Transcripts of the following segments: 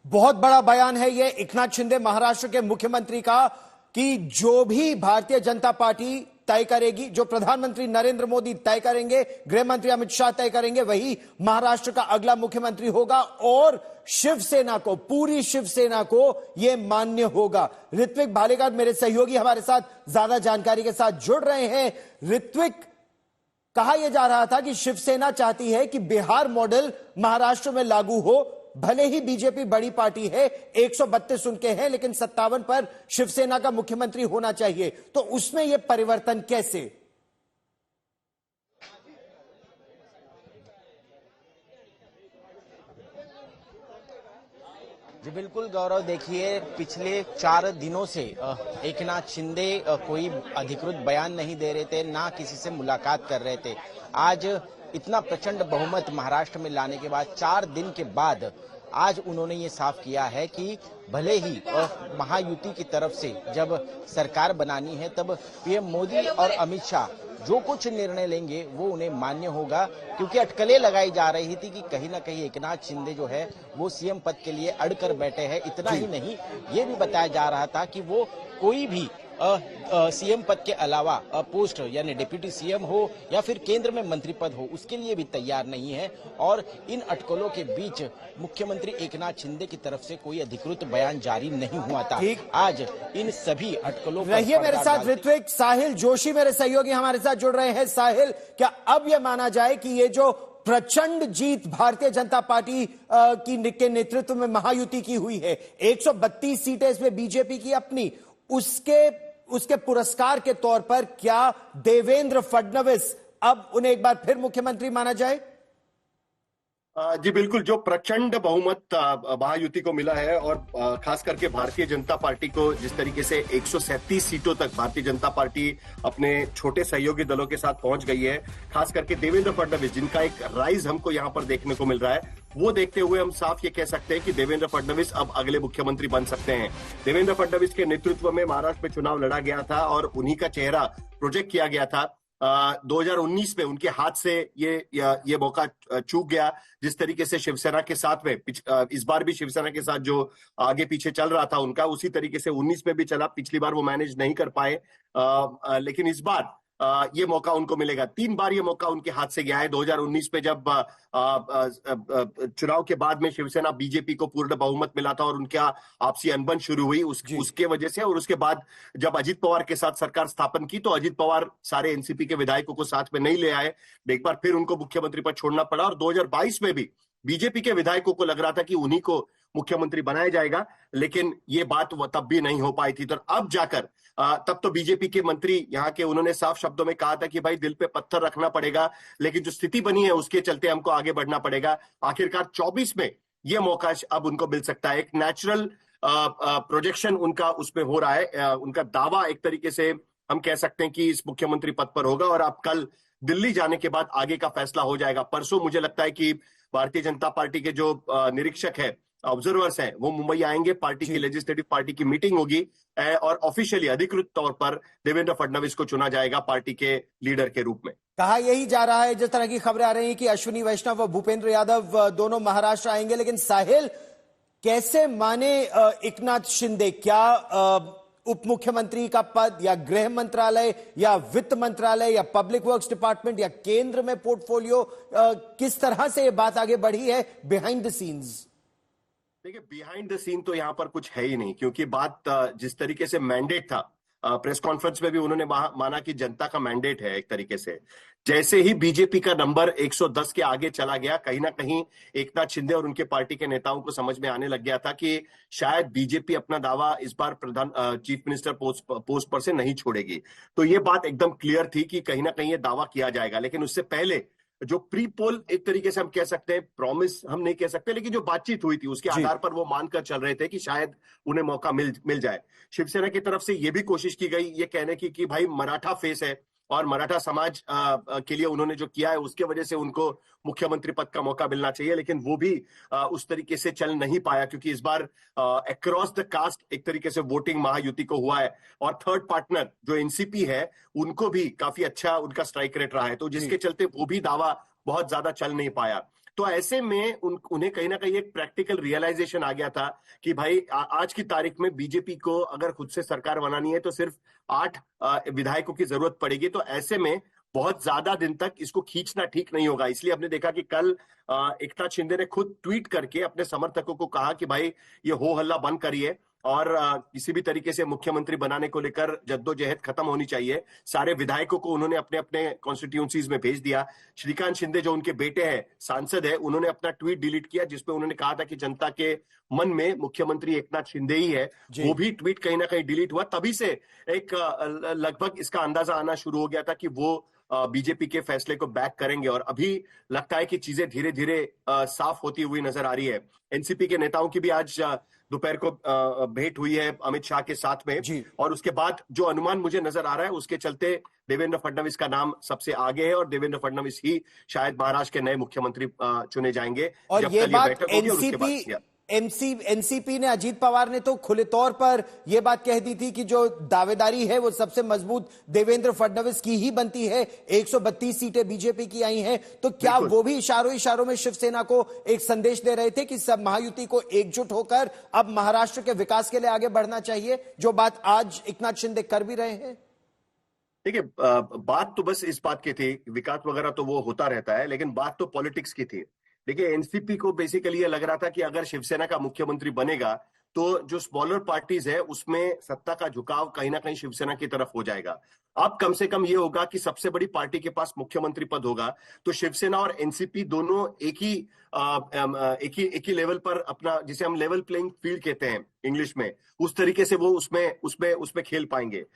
बहुत बड़ा बयान है ये एकनाथ शिंदे महाराष्ट्र के मुख्यमंत्री का कि जो भी भारतीय जनता पार्टी तय करेगी, जो प्रधानमंत्री नरेंद्र मोदी तय करेंगे, गृह मंत्री अमित शाह तय करेंगे, वही महाराष्ट्र का अगला मुख्यमंत्री होगा और शिवसेना को, पूरी शिवसेना को यह मान्य होगा। ऋत्विक भालेकर मेरे सहयोगी हमारे साथ ज्यादा जानकारी के साथ जुड़ रहे हैं। ऋत्विक, कहा यह जा रहा था कि शिवसेना चाहती है कि बिहार मॉडल महाराष्ट्र में लागू हो। भले ही बीजेपी बड़ी पार्टी है, 132 उनके हैं, लेकिन 57 पर शिवसेना का मुख्यमंत्री होना चाहिए। तो उसमें यह परिवर्तन कैसे? जी बिल्कुल गौरव, देखिए पिछले 4 दिनों से एकनाथ शिंदे कोई अधिकृत बयान नहीं दे रहे थे, ना किसी से मुलाकात कर रहे थे। आज इतना प्रचंड बहुमत महाराष्ट्र में लाने के बाद 4 दिन के बाद आज उन्होंने ये साफ किया है कि भले ही महायुति की तरफ से जब सरकार बनानी है तब पीएम मोदी और अमित शाह जो कुछ निर्णय लेंगे वो उन्हें मान्य होगा, क्योंकि अटकलें लगाई जा रही थी कि कहीं ना कहीं एकनाथ शिंदे जो है वो सीएम पद के लिए अड़कर बैठे हैं। इतना ही नहीं, ये भी बताया जा रहा था कि वो कोई भी सीएम पद के अलावा पोस्ट यानी डिप्टी सीएम हो या फिर केंद्र में मंत्री पद हो, उसके लिए भी तैयार नहीं है। और इन अटकलों के बीच मुख्यमंत्री एकनाथ शिंदे की तरफ से कोई अधिकृत बयान जारी नहीं हुआ था। आज इन सभी अटकलों पर रहिए मेरे साथ ऋत्विक। साहिल जोशी मेरे सहयोगी हमारे साथ जुड़ रहे हैं। साहिल, क्या अब यह माना जाए कि ये जो प्रचंड जीत भारतीय जनता पार्टी के नेतृत्व में महायुति की हुई है, 132 सीटें इसमें बीजेपी की अपनी, उसके पुरस्कार के तौर पर क्या देवेंद्र फडणवीस अब उन्हें एक बार फिर मुख्यमंत्री माना जाए? जी बिल्कुल, जो प्रचंड बहुमत महायुति को मिला है और खास करके भारतीय जनता पार्टी को जिस तरीके से 137 सीटों तक भारतीय जनता पार्टी अपने छोटे सहयोगी दलों के साथ पहुंच गई है, खास करके देवेंद्र फडणवीस जिनका एक राइज हमको यहां पर देखने को मिल रहा है, वो देखते हुए हम साफ ये कह सकते हैं कि देवेंद्र फडणवीस अब अगले मुख्यमंत्री बन सकते हैं। देवेंद्र फडणवीस के नेतृत्व में महाराष्ट्र में चुनाव लड़ा गया था और उन्हीं का चेहरा प्रोजेक्ट किया गया था। 2019 में उनके हाथ से ये मौका चूक गया। जिस तरीके से शिवसेना के साथ में इस बार भी शिवसेना के साथ जो आगे पीछे चल रहा था उनका, उसी तरीके से 19 में भी चला। पिछली बार वो मैनेज नहीं कर पाए, लेकिन इस बार ये मौका उनको मिलेगा। 3 बार ये मौका उनके हाथ से गया है। 2019 में जब चुनाव के बाद में शिवसेना बीजेपी को पूर्ण बहुमत मिला था और उनका आपसी अनबन शुरू हुई उसके वजह से, और उसके बाद जब अजित पवार के साथ सरकार स्थापन की तो अजित पवार सारे एनसीपी के विधायकों को साथ में नहीं ले आए। एक बार फिर उनको मुख्यमंत्री पद छोड़ना पड़ा और 2022 में भी बीजेपी के विधायकों को लग रहा था कि उन्हीं को मुख्यमंत्री बनाया जाएगा, लेकिन ये बात तब भी नहीं हो पाई थी। तो अब जाकर तब तो बीजेपी के मंत्री यहाँ के, उन्होंने साफ शब्दों में कहा था कि भाई दिल पे पत्थर रखना पड़ेगा, लेकिन जो स्थिति बनी है उसके चलते हमको आगे बढ़ना पड़ेगा। आखिरकार 24 में ये मौका अब उनको मिल सकता है। एक नेचुरल प्रोजेक्शन उनका उसमें हो रहा है। उनका दावा एक तरीके से हम कह सकते हैं कि इस मुख्यमंत्री पद पर होगा और अब कल दिल्ली जाने के बाद आगे का फैसला हो जाएगा। परसों मुझे लगता है कि भारतीय जनता पार्टी के जो निरीक्षक है, ऑब्जर्वर्स हैं, वो मुंबई आएंगे। पार्टी की लेजिस्लेटिव पार्टी की मीटिंग होगी और ऑफिशियली अधिकृत तौर पर देवेंद्र फडणवीस को चुना जाएगा पार्टी के लीडर के रूप में। कहा यही जा रहा है, जिस तरह की खबरें आ रही हैं कि अश्विनी वैष्णव और भूपेंद्र यादव दोनों महाराष्ट्र आएंगे। लेकिन साहिल, कैसे माने एकनाथ शिंदे? क्या उप मुख्यमंत्री का पद या गृह मंत्रालय या वित्त मंत्रालय या पब्लिक वर्क्स डिपार्टमेंट या केंद्र में पोर्टफोलियो, किस तरह से ये बात आगे बढ़ी है बिहाइंड द सीन्स? देखिए, बिहाइंड द सीन तो यहाँ पर कुछ है ही नहीं, क्योंकि बात जिस तरीके से मैंडेट था, प्रेस कॉन्फ्रेंस में भी उन्होंने माना कि जनता का मैंडेट है एक तरीके से। जैसे ही बीजेपी का नंबर 110 के आगे चला गया, कहीं ना कहीं एकनाथ शिंदे और उनके पार्टी के नेताओं को समझ में आने लग गया था कि शायद बीजेपी अपना दावा इस बार चीफ मिनिस्टर पोस्ट पर से नहीं छोड़ेगी। तो ये बात एकदम क्लियर थी कि कहीं ना कहीं ये दावा किया जाएगा। लेकिन उससे पहले जो प्री पोल एक तरीके से हम कह सकते हैं, प्रॉमिस हम नहीं कह सकते, लेकिन जो बातचीत हुई थी उसके आधार पर वो मानकर चल रहे थे कि शायद उन्हें मौका मिल जाए। शिवसेना की तरफ से ये भी कोशिश की गई ये कहने की कि भाई मराठा फेस है और मराठा समाज के लिए उन्होंने जो किया है उसके वजह से उनको मुख्यमंत्री पद का मौका मिलना चाहिए, लेकिन वो भी उस तरीके से चल नहीं पाया, क्योंकि इस बार अक्रॉस द कास्ट एक तरीके से वोटिंग महायुति को हुआ है और थर्ड पार्टनर जो एनसीपी है उनको भी काफी अच्छा उनका स्ट्राइक रेट रहा है, तो जिसके चलते वो भी दावा बहुत ज्यादा चल नहीं पाया। तो ऐसे में उन्हें कहीं ना कहीं एक प्रैक्टिकल रियलाइजेशन आ गया था कि भाई आज की तारीख में बीजेपी को अगर खुद से सरकार बनानी है तो सिर्फ 8 विधायकों की जरूरत पड़ेगी। तो ऐसे में बहुत ज्यादा दिन तक इसको खींचना ठीक नहीं होगा। इसलिए हमने देखा कि कल एकनाथ शिंदे ने खुद ट्वीट करके अपने समर्थकों को कहा कि भाई ये हो हल्ला बंद करिए और किसी भी तरीके से मुख्यमंत्री बनाने को लेकर जद्दोजहद खत्म होनी चाहिए। सारे विधायकों को उन्होंने अपने अपने कॉन्स्टिट्यूंसीज में भेज दिया। श्रीकांत शिंदे जो उनके बेटे हैं, सांसद है, उन्होंने अपना ट्वीट डिलीट किया जिसमें उन्होंने कहा था कि जनता के मन में मुख्यमंत्री एकनाथ शिंदे ही है। वो भी ट्वीट कहीं ना कहीं डिलीट हुआ। तभी से एक लगभग इसका अंदाजा आना शुरू हो गया था कि वो बीजेपी के फैसले को बैक करेंगे। और अभी लगता है कि चीजें धीरे धीरे साफ होती हुई नजर आ रही है। एनसीपी के नेताओं की भी आज दोपहर को भेंट हुई है अमित शाह के साथ में, और उसके बाद जो अनुमान मुझे नजर आ रहा है उसके चलते देवेंद्र फडणवीस का नाम सबसे आगे है और देवेंद्र फडणवीस ही शायद महाराष्ट्र के नए मुख्यमंत्री चुने जाएंगे। और ये बात एनसीपी ने, अजीत पवार ने तो खुले तौर पर यह बात कह दी थी कि जो दावेदारी है वो सबसे मजबूत देवेंद्र फडणवीस की ही बनती है। 132 सीटें बीजेपी की आई हैं, तो क्या वो भी इशारों में शिवसेना को एक संदेश दे रहे थे कि सब महायुति को एकजुट होकर अब महाराष्ट्र के विकास के लिए आगे बढ़ना चाहिए, जो बात आज एकनाथ शिंदे कर भी रहे हैं? देखिए, बात तो बस इस बात की थी, विकास वगैरह तो वो होता रहता है, लेकिन बात तो पॉलिटिक्स की थी। देखिए, एनसीपी को बेसिकली ये लग रहा था कि अगर शिवसेना का मुख्यमंत्री बनेगा तो जो स्मॉलर पार्टीज है उसमें सत्ता का झुकाव कहीं ना कहीं शिवसेना की तरफ हो जाएगा। अब कम से कम ये होगा कि सबसे बड़ी पार्टी के पास मुख्यमंत्री पद होगा तो शिवसेना और एनसीपी दोनों एक ही लेवल पर अपना, जिसे हम लेवल प्लेइंग फील्ड कहते हैं इंग्लिश में, उस तरीके से वो उसमें खेल पाएंगे।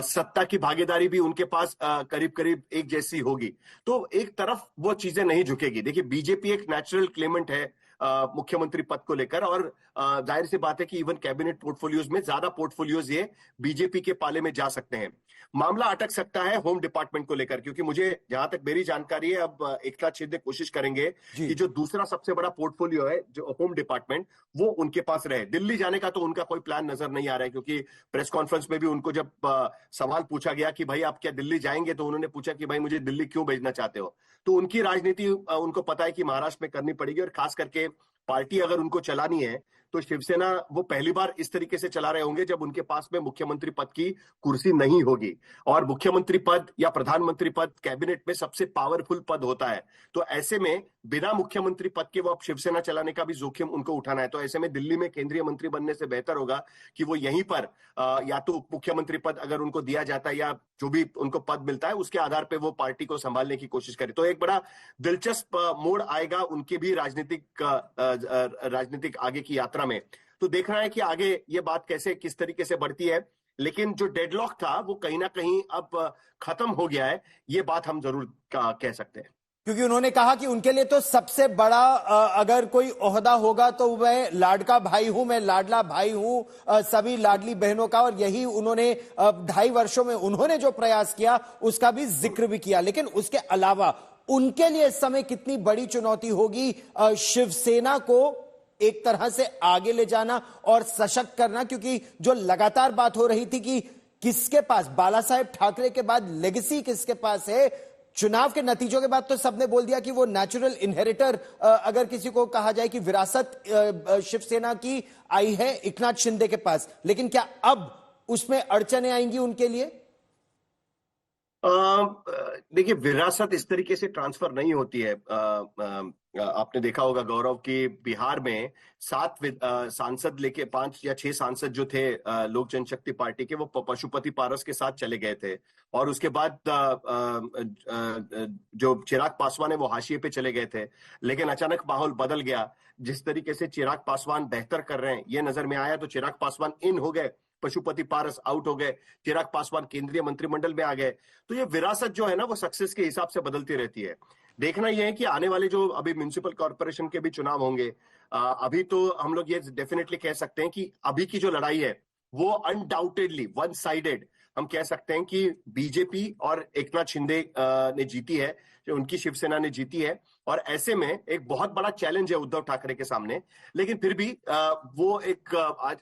सत्ता की भागीदारी भी उनके पास करीब करीब एक जैसी होगी। तो एक तरफ वो चीजें नहीं झुकेगी। देखिए, बीजेपी एक नेचुरल क्लेमेंट है मुख्यमंत्री पद को लेकर, और जाहिर सी बात है कि इवन कैबिनेट पोर्टफोलियोज में ज्यादा पोर्टफोलियोज ये बीजेपी के पाले में जा सकते हैं। मामला अटक सकता है होम डिपार्टमेंट को लेकर, क्योंकि मुझे जहां तक मेरी जानकारी है अब एकनाथ शिंदे कोशिश करेंगे कि जो दूसरा सबसे बड़ा पोर्टफोलियो है, जो होम डिपार्टमेंट, वो उनके पास रहे। दिल्ली जाने का तो उनका कोई प्लान नजर नहीं आ रहा है, क्योंकि प्रेस कॉन्फ्रेंस में भी उनको जब सवाल पूछा गया कि भाई आप क्या दिल्ली जाएंगे, तो उन्होंने पूछा कि भाई मुझे दिल्ली क्यों भेजना चाहते हो। तो उनकी राजनीति उनको पता है कि महाराष्ट्र में करनी पड़ेगी, और खास करके पार्टी अगर उनको चलानी है तो शिवसेना वो पहली बार इस तरीके से चला रहे होंगे जब उनके पास में मुख्यमंत्री पद की कुर्सी नहीं होगी। और मुख्यमंत्री पद या प्रधानमंत्री पद कैबिनेट में सबसे पावरफुल पद होता है। तो ऐसे में बिना मुख्यमंत्री पद के वो अब शिवसेना चलाने का भी जोखिम उनको उठाना है। तो ऐसे में दिल्ली में केंद्रीय मंत्री बनने से बेहतर होगा कि वो यहीं पर या तो उप मुख्यमंत्री पद अगर उनको दिया जाता है या जो भी उनको पद मिलता है उसके आधार पर वो पार्टी को संभालने की कोशिश करे। तो एक बड़ा दिलचस्प मोड़ आएगा उनकी भी राजनीतिक आगे की यात्रा में। तो देखना है कि आगे ये बात कैसे किस तरीके से बढ़ती है, लेकिन जो डेडलॉक था वो कहीं ना कहीं अब खत्म हो गया है, ये बात हम जरूर कह सकते हैं। क्योंकि उन्होंने कहा कि उनके लिए तो सबसे बड़ा अगर कोई ओहदा होगा तो मैं लाडका भाई हूं, मैं लाडला भाई हूं सभी लाडली बहनों का, और यही उन्होंने 2.5 वर्षों में उन्होंने जो प्रयास किया उसका भी जिक्र भी किया। लेकिन उसके अलावा उनके लिए इस समय कितनी बड़ी चुनौती होगी शिवसेना को एक तरह से आगे ले जाना और सशक्त करना, क्योंकि जो लगातार बात हो रही थी कि किसके पास, बाला साहेब ठाकरे के बाद लेगेसी किसके पास है, चुनाव के नतीजों के बाद तो सबने बोल दिया कि वो नेचुरल इनहेरिटर, अगर किसी को कहा जाए कि विरासत शिवसेना की आई है एकनाथ शिंदे के पास। लेकिन क्या अब उसमें अड़चनें आएंगी उनके लिए? देखिए, विरासत इस तरीके से ट्रांसफर नहीं होती है। आपने देखा होगा गौरव की बिहार में 7 सांसद लेके 5 या 6 सांसद जो थे लोक जनशक्ति पार्टी के, वो पशुपति पारस के साथ चले गए थे, और उसके बाद जो चिराग पासवान है वो हाशिए पे चले गए थे। लेकिन अचानक माहौल बदल गया। जिस तरीके से चिराग पासवान बेहतर कर रहे हैं ये नजर में आया, तो चिराग पासवान इन हो गए, पशुपति पारस आउट हो गए, चिराग पासवान केंद्रीय मंत्रिमंडल में आ गए। तो ये विरासत जो है ना वो सक्सेस के हिसाब से बदलती रहती है। देखना यह है कि आने वाले जो अभी म्युनिसिपल कॉर्पोरेशन के भी चुनाव होंगे, अभी तो हम लोग ये डेफिनेटली कह सकते हैं कि अभी की जो लड़ाई है वो अनडाउटेडली वन साइडेड हम कह सकते हैं कि बीजेपी और एकनाथ शिंदे ने जीती है, जो उनकी शिवसेना ने जीती है। और ऐसे में एक बहुत बड़ा चैलेंज है उद्धव ठाकरे के सामने। लेकिन फिर भी वो एक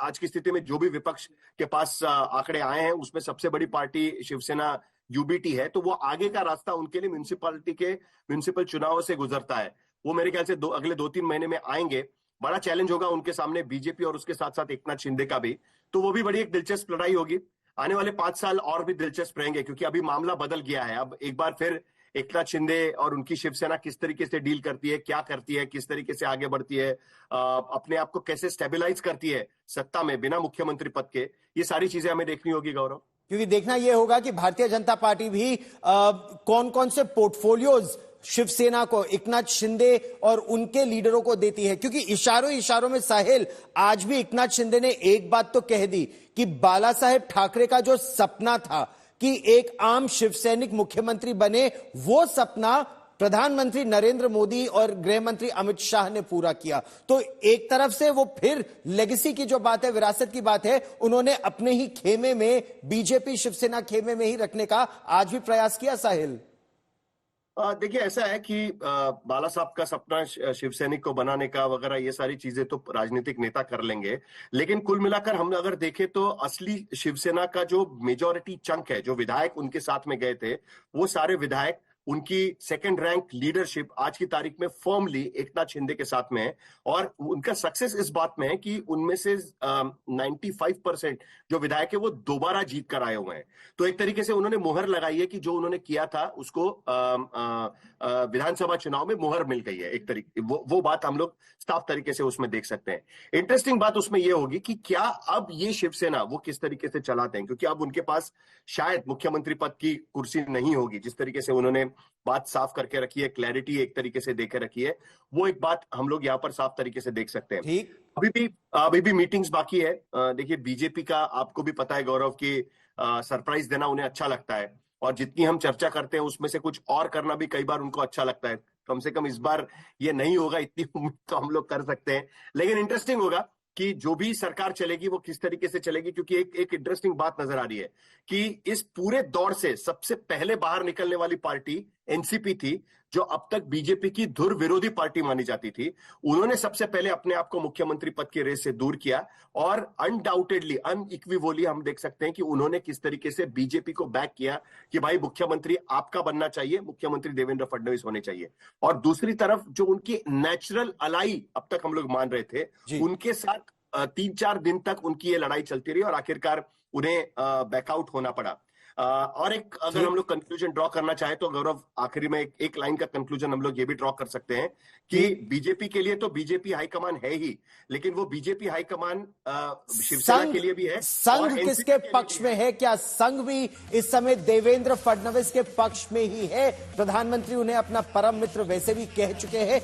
आज की स्थिति में जो भी विपक्ष के पास आंकड़े आए हैं उसमें सबसे बड़ी पार्टी शिवसेना यूबीटी है, तो वो आगे का रास्ता उनके लिए म्युनिसिपल चुनावों से गुजरता है। वो मेरे ख्याल से अगले 2-3 महीने में आएंगे। बड़ा चैलेंज होगा उनके सामने बीजेपी और उसके साथ साथ एकनाथ शिंदे का भी। तो वो भी बड़ी एक दिलचस्प लड़ाई होगी। आने वाले 5 साल और भी दिलचस्प रहेंगे, क्योंकि अभी मामला बदल गया है। अब एक बार फिर एकनाथ शिंदे और उनकी शिवसेना किस तरीके से डील करती है, क्या करती है, किस तरीके से आगे बढ़ती है, अपने आप को कैसे स्टेबिलाईज करती है सत्ता में बिना मुख्यमंत्री पद के, ये सारी चीजें हमें देखनी होगी गौरव। क्योंकि देखना यह होगा कि भारतीय जनता पार्टी भी कौन कौन से पोर्टफोलियोज शिवसेना को, एकनाथ शिंदे और उनके लीडरों को देती है। क्योंकि इशारों इशारों में साहिल, आज भी एकनाथ शिंदे ने एक बात तो कह दी कि बाला साहेब ठाकरे का जो सपना था कि एक आम शिवसैनिक मुख्यमंत्री बने, वो सपना प्रधानमंत्री नरेंद्र मोदी और गृह मंत्री अमित शाह ने पूरा किया। तो एक तरफ से वो फिर लेगेसी की जो बात है, विरासत की बात है, उन्होंने अपने ही खेमे में, बीजेपी शिवसेना खेमे में ही रखने का आज भी प्रयास किया साहिल। देखिए, ऐसा है कि बाला साहब का सपना शिवसैनिक को बनाने का वगैरह, ये सारी चीजें तो राजनीतिक नेता कर लेंगे, लेकिन कुल मिलाकर हम अगर देखें तो असली शिवसेना का जो मेजॉरिटी चंक है, जो विधायक उनके साथ में गए थे, वो सारे विधायक, उनकी सेकंड रैंक लीडरशिप आज की तारीख में फर्मली एकनाथ शिंदे के साथ में है। और उनका सक्सेस इस बात में है कि उनमें से 95% जो विधायक है वो दोबारा जीत कर आए हुए हैं। तो एक तरीके से उन्होंने मुहर लगाई है कि जो उन्होंने किया था उसको विधानसभा चुनाव में मुहर मिल गई है। एक तरीके वो बात हम लोग साफ तरीके से उसमें देख सकते हैं। इंटरेस्टिंग बात उसमें यह होगी कि क्या अब ये शिवसेना वो किस तरीके से चलाते हैं, क्योंकि अब उनके पास शायद मुख्यमंत्री पद की कुर्सी नहीं होगी। जिस तरीके से उन्होंने बात साफ करके रखी है, क्लैरिटी एक तरीके से देकर रखी है, वो एक बात हम लोग यहाँ पर साफ तरीके से देख सकते हैं। ठीक, अभी भी मीटिंग्स बाकी है। देखिए, बीजेपी का आपको भी पता है गौरव की सरप्राइज देना उन्हें अच्छा लगता है, और जितनी हम चर्चा करते हैं उसमें से कुछ और करना भी कई बार उनको अच्छा लगता है। कम से कम इस बार ये नहीं होगा, इतनी उम्मीद तो हम लोग कर सकते हैं। लेकिन इंटरेस्टिंग होगा कि जो भी सरकार चलेगी वो किस तरीके से चलेगी, क्योंकि एक इंटरेस्टिंग बात नजर आ रही है कि इस पूरे दौर से सबसे पहले बाहर निकलने वाली पार्टी एनसीपी थी, जो अब तक बीजेपी की धुर विरोधी पार्टी मानी जाती थी। उन्होंने सबसे पहले अपने आप को मुख्यमंत्री पद की रेस से दूर किया, और अनडाउटेडली, अनइक्विवोकली हम देख सकते हैं कि उन्होंने किस तरीके से बीजेपी को बैक किया कि भाई मुख्यमंत्री आपका बनना चाहिए, मुख्यमंत्री देवेंद्र फडणवीस होने चाहिए। और दूसरी तरफ जो उनकी नेचुरल अलाई अब तक हम लोग मान रहे थे, उनके साथ 3-4 दिन तक उनकी ये लड़ाई चलती रही और आखिरकार उन्हें बैकआउट होना पड़ा। और एक अगर हम लोग कंक्लूजन ड्रॉ करना चाहे तो गौरव, आखिरी में एक लाइन का कंक्लूजन हम लोग ये भी ड्रॉ कर सकते हैं कि बीजेपी के लिए तो बीजेपी हाईकमान है ही, लेकिन वो बीजेपी हाईकमान शिवसेना के लिए भी है। संघ किसके पक्ष में है? क्या संघ भी इस समय देवेंद्र फडणवीस के पक्ष में ही है? प्रधानमंत्री उन्हें अपना परम मित्र वैसे भी कह चुके हैं।